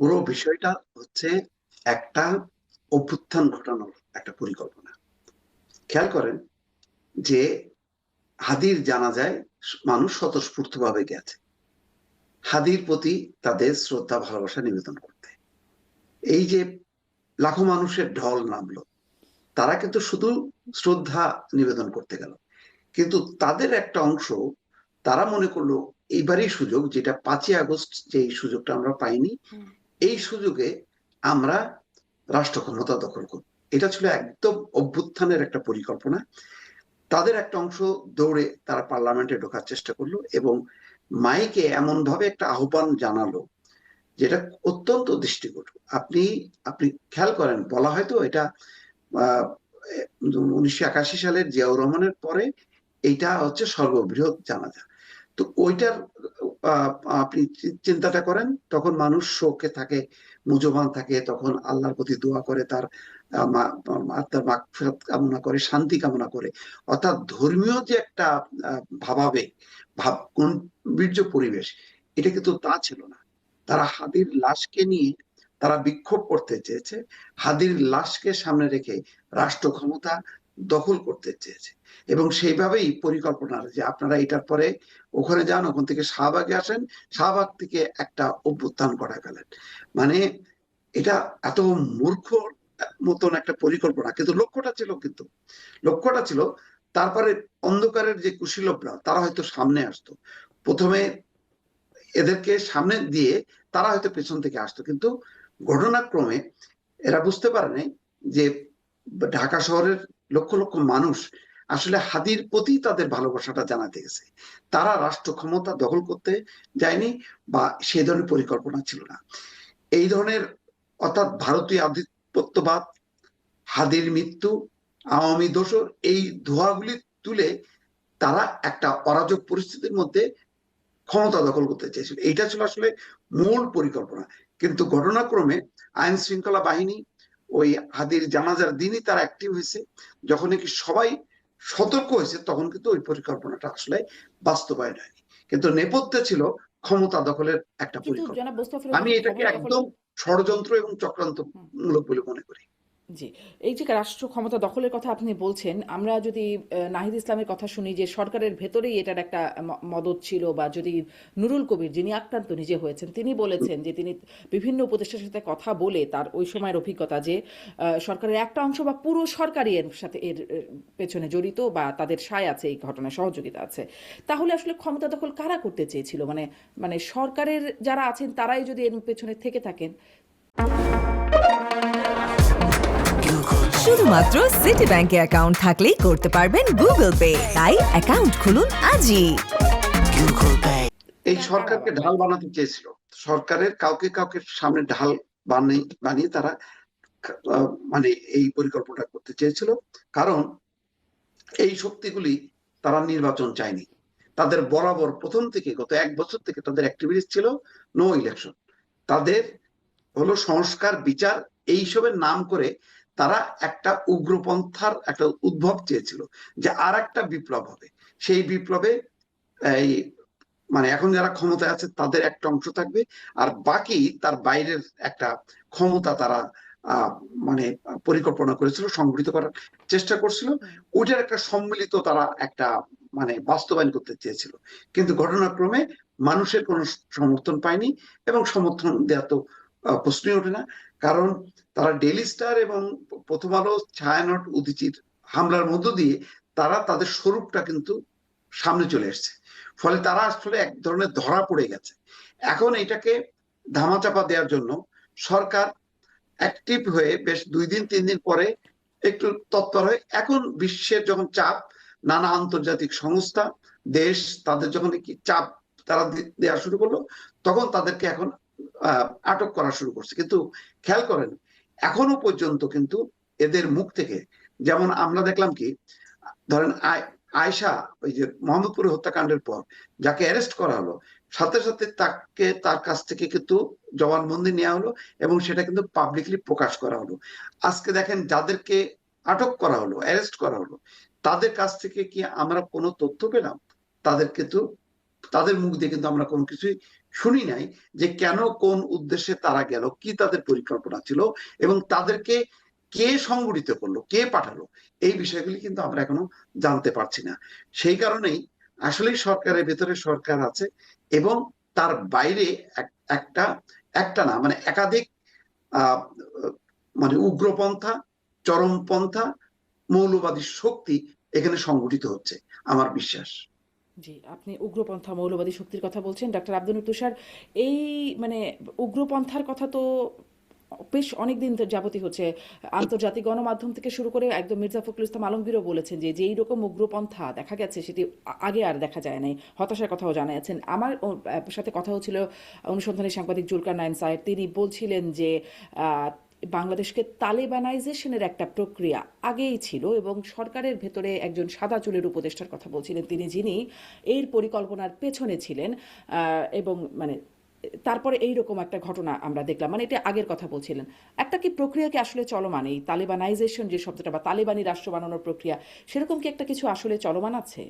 পুরো বিষয়টা হচ্ছে একটা অভ্যুত্থান ঘটানোর একটা পরিকল্পনা। খেয়াল করেন যে হাদির জানাজায় মানুষ স্বতঃস্ফূর্ত ভাবে গেছে হাদির প্রতি তাদের শ্রদ্ধা ভালোবাসা নিবেদন করতে। এই যে লাখো মানুষের ঢল নামলো, তারা কিন্তু শুধু শ্রদ্ধা নিবেদন করতে গেল, কিন্তু তাদের একটা অংশ তারা মনে করলো এইবারই সুযোগ, যেটা 5ই আগস্ট যে সুযোগটা আমরা পাইনি, এই সুযোগে আমরা রাষ্ট্র ক্ষমতা দখল করব। এটা ছিল একদম অভ্যুত্থানের একটা পরিকল্পনা। তাদের একটা অংশ দৌড়ে তারা পার্লামেন্টে ঢোকার চেষ্টা করলো এবং মাইকে এমন ভাবে একটা আহ্বান জানালো যেটা অত্যন্ত দৃষ্টিকটু। আপনি আপনি খেয়াল করেন, বলা হয়তো এটা 1981 সালের জিয়াউর রহমানের পরে এইটা হচ্ছে সর্ববৃহৎ জানাজা। তো ওইটার আপনি চিন্তাটা করেন, তখন মানুষ শোকে থাকে, মুজবান থাকে, তখন আল্লাহর প্রতি দোয়া করে, তার আত্মার মাগফিরাত কামনা করে, শান্তি কামনা করে। অর্থাৎ ধর্মীয় যে একটা ভাবাবেগ, ভাব বীর্য পরিবেশ, এটা কিন্তু তা ছিল না। তারা হাদির লাশকে নিয়ে তারা বিক্ষোভ করতে চেয়েছে, হাদির লাশকে সামনে রেখে রাষ্ট্র ক্ষমতা দখল করতে চেয়েছে। এবং সেইভাবেই পরিকল্পনা যে আপনারা এটার পরে ওখানে যান, ওখান থেকে শাহবাগে আসেন, শাহবাগ থেকে একটা অভ্যুত্থান করা ফেলেন। মানে এটা এত মূর্খ মতন একটা পরিকল্পনা, কিন্তু লক্ষ্যটা ছিল তারপরে অন্ধকারের যে কুশীলবরা তারা হয়তো সামনে আসতো, প্রথমে এদেরকে সামনে দিয়ে তারা হয়তো পেছন থেকে আসতো, কিন্তু ঘটনাক্রমে এরা বুঝতে পারেনি যে ঢাকা শহরের লক্ষ লক্ষ মানুষ আসলে হাদির প্রতি তাদের ভালোবাসাটা জানাতে গেছে। তারা রাষ্ট্র ক্ষমতা দখল করতে যায়নি, বা সেই ধরনের পরিকল্পনা ছিল না। এই ধরনের, অর্থাৎ ভারতীয় আধিপত্যবাদ, হাদির মৃত্যু, আওয়ামী দোসর, এই ধোঁয়াগুলি তুলে তারা একটা অরাজক পরিস্থিতির মধ্যে ক্ষমতা দখল করতে চেয়েছিল। এইটা ছিল আসলে মূল পরিকল্পনা। কিন্তু ঘটনাক্রমে আইন শৃঙ্খলা বাহিনী ওই হাদির জানাজার দিনই তারা অ্যাক্টিভ হয়েছে, যখন নাকি সবাই সতর্ক হয়েছে, তখন কিন্তু ওই পরিকল্পনাটা আসলে বাস্তবায়ন হয়নি। কিন্তু নেপথ্যে ছিল ক্ষমতা দখলের একটা কিন্তু জনাব পরিকল্পনা। মোস্তফা আমি এটাকে ক্ষমতা দখল। একদম ষড়যন্ত্র এবং চক্রান্তমূলক বলে মনে করি। জি, এই যে রাষ্ট্র ক্ষমতা দখলের কথা আপনি বলছেন, আমরা যদি নাহিদ ইসলামের কথা শুনি যে সরকারের ভেতরেই এটার একটা মদদ ছিল, বা যদি নুরুল কবির, যিনি আক্রান্ত নিজে হয়েছেন, তিনি বলেছেন যে তিনি বিভিন্ন উপদেষ্টার সাথে কথা বলে তার ওই সময়ের অভিজ্ঞতা যে সরকারের একটা অংশ বা পুরো সরকারই এর সাথে পেছনে জড়িত, বা তাদের সায় আছে, এই ঘটনায় সহযোগিতা আছে। তাহলে আসলে ক্ষমতা দখল কারা করতে চেয়েছিল? মানে মানে সরকারের যারা আছেন তারাই যদি এর পেছনে থেকে থাকেন। শুধুমাত্র সিটি ব্যাংকে অ্যাকাউন্ট থাকলেই করতে পারবেন গুগল পে, তাই অ্যাকাউন্ট খুলুন আজই। এই সরকারকে ঢাল বানাতে চেয়েছিল, সরকারের কাউকে কাউকে সামনে ঢাল বানিয়ে তারা মানে এই পরিকল্পনা করতে চেয়েছিল। কারণ এই শক্তিগুলি তারা নির্বাচন চায়নি। তাদের বরাবর প্রথম থেকে, গত 1 বছর থেকে তাদের অ্যাক্টিভিটিস ছিল নো ইলেকশন। তাদের হলো সংস্কার, বিচার, এইসবের নাম করে তারা একটা উগ্রপন্থার একটা উদ্ভব চেয়েছিল, যে আর একটা বিপ্লব হবে। সেই বিপ্লবে এই মানে এখন যারা ক্ষমতায় আছে তাদের একটা অংশ থাকবে, আর বাকি তার বাইরের একটা ক্ষমতা তারা মানে পরিকল্পনা করেছিল, সংগঠিত করার চেষ্টা করছিল। ওইটার একটা সম্মিলিত তারা একটা মানে বাস্তবায়ন করতে চেয়েছিল। কিন্তু ঘটনাক্রমে মানুষের কোনো সমর্থন পায়নি, এবং সমর্থন দেওয়া তো প্রশ্নই ওঠে না। কারণ তারা ডেইলি স্টার এবং প্রথম আলো, ছায়ানট, উদীচীর হামলার মধ্য দিয়ে তারা তাদের স্বরূপটা কিন্তু সামনে চলে এসছে। ফলে তারা আসলে এক ধরনের ধরা পড়ে গেছে। এখন এটাকে ধামাচাপা দেওয়ার জন্য সরকার অ্যাক্টিভ হয়ে বেশ 2 দিন 3 দিন পরে একটু তৎপর হয়ে, এখন বিশ্বের যখন চাপ, নানা আন্তর্জাতিক সংস্থা, দেশ, তাদের যখন কি চাপ তারা দেওয়া শুরু করলো, তখন তাদেরকে এখন আটক করা শুরু করছে। কিন্তু খেয়াল করেন, এখনো পর্যন্ত কিন্তু এদের মুখ থেকে, যেমন আমরা দেখলাম কি, ধরেন আয়শা, ওই যে মোহাম্মদপুর হত্যাকাণ্ডের পর যাকে অ্যারেস্ট করা হলো, সাথে সাথে তাকে তার কাছ থেকে কিন্তু জবানবন্দি নেওয়া হলো, এবং সেটা কিন্তু পাবলিকলি প্রকাশ করা হলো। আজকে দেখেন, যাদেরকে আটক করা হলো, অ্যারেস্ট করা হলো, তাদের কাছ থেকে কি আমরা কোনো তথ্য পেলাম? তাদের কিন্তু, তাদের মুখ দিয়ে কিন্তু আমরা কোনো কিছুই শুনি নাই যে কেন, কোন উদ্দেশ্যে তারা গেল, কি তাদের পরিকল্পনা ছিল, এবং তাদেরকে কে সংগঠিত করলো, কে পাঠালো, এই বিষয়গুলি কিন্তু আমরা এখনো জানতে পারছি না। সেই কারণেই আসলেই সরকারের ভেতরে সরকার আছে, এবং তার বাইরে একটা একটা না মানে একাধিক আহ মানে উগ্রপন্থা, চরমপন্থা, মৌলবাদী শক্তি এখানে সংগঠিত হচ্ছে, আমার বিশ্বাস। জি, আপনি উগ্রপন্থা মৌলবাদী শক্তির কথা বলছেন ডাক্তার আব্দুল তুষার। এই মানে উগ্রপন্থার কথা তো বেশ অনেকদিন যাবতই হচ্ছে। আন্তর্জাতিক গণমাধ্যম থেকে শুরু করে একদম মির্জা ফখরুল ইসলাম আলমগীরও বলেছেন যে যেই রকম উগ্রপন্থা দেখা গেছে সেটি আগে আর দেখা যায় নাই। হতাশার কথাও জানিয়েছেন। আমার সাথে কথা হচ্ছিল অনুসন্ধানী সাংবাদিক জুলকার নাইন সাহেব, তিনি বলছিলেন যে আহ, বাংলাদেশকে তালেবানাইজেশনের একটা প্রক্রিয়া আগেই ছিল এবং সরকারের ভেতরে একজন সাদা চুলের উপদেষ্টার কথা বলছিলেন তিনি, যিনি এর পরিকল্পনার পেছনে ছিলেন। এবং মানে তারপরে এইরকম একটা ঘটনা আমরা দেখলাম, মানে এটা আগের কথা বলছিলেন। একটা কি প্রক্রিয়া কি আসলে চলমান, এই তালেবানাইজেশন যে শব্দটা বা তালেবানি রাষ্ট্র বানানোর প্রক্রিয়া, সেরকম কি একটা কিছু আসলে চলমান আছে?